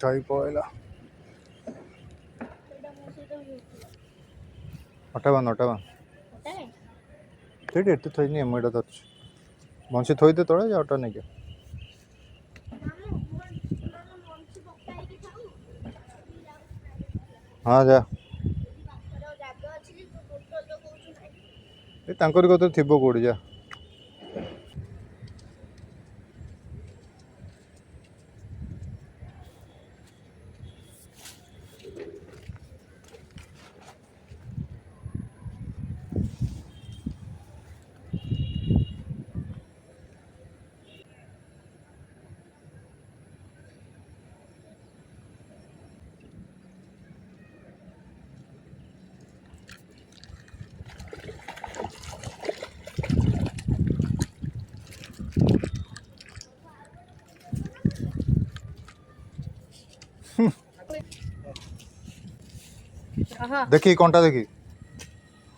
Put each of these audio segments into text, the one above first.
ଖାଇ ପଳେଇଲା। ଅଟା ବାନ୍ଧ ସେଇଠି ଏଠି ଥୋଇନି ମୁଁ ଏଇଟା ଧରୁଛି। ବଂଶୀ ଥୋଇଦେ ତଳେ ଯା ଅଟା ନେଇକି। ହଁ ଯା ଏ ତାଙ୍କରି କତିରେ ଥିବ କୋଉଠି ଯା। देखी कंटा देखी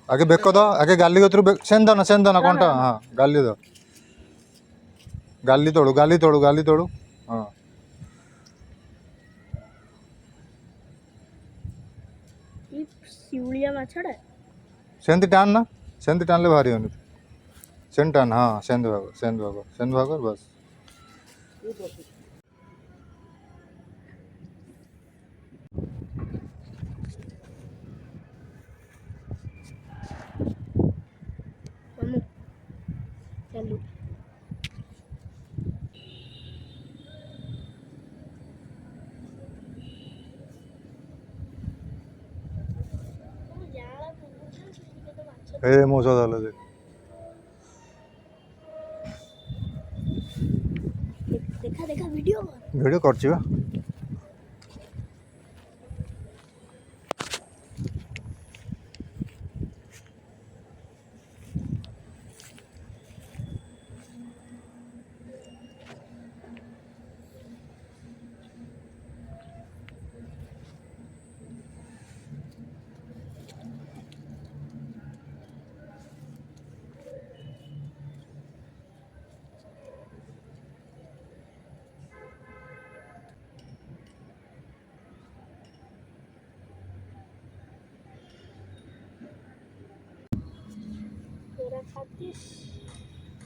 आगे बेक द आगे गाली कतरू सेन दना कंटा हाँ गाली द गाली तोड़ू हाँ शिवलिया माछड़ा सेंती टान ना सेंती टानले भारी होनी सेन टान हाँ सेंद भाग बस चलो ए मोसा दाले दे देखा वीडियो करची बा तेरा खातीस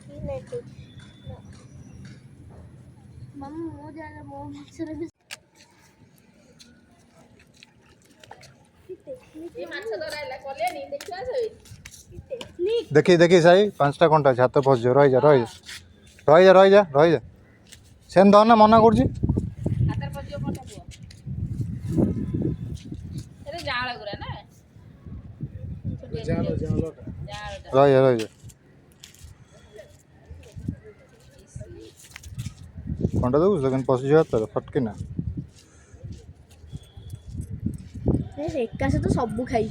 की नहीं मम्मी हो जाएगा वो मिक्सर भी देखी साई 5टा कंटा छात फस जा रही जा सेन द ना मना कर रही कंटा देव लेकिन पशि हाथ फटके ना एका से तो सब खाई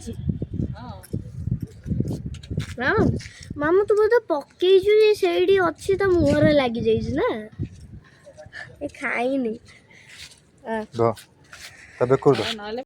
मामू तू बोधे पकईचु से अच्छी तो मुहर लगी जाइए ना ए खाईनी बेकुर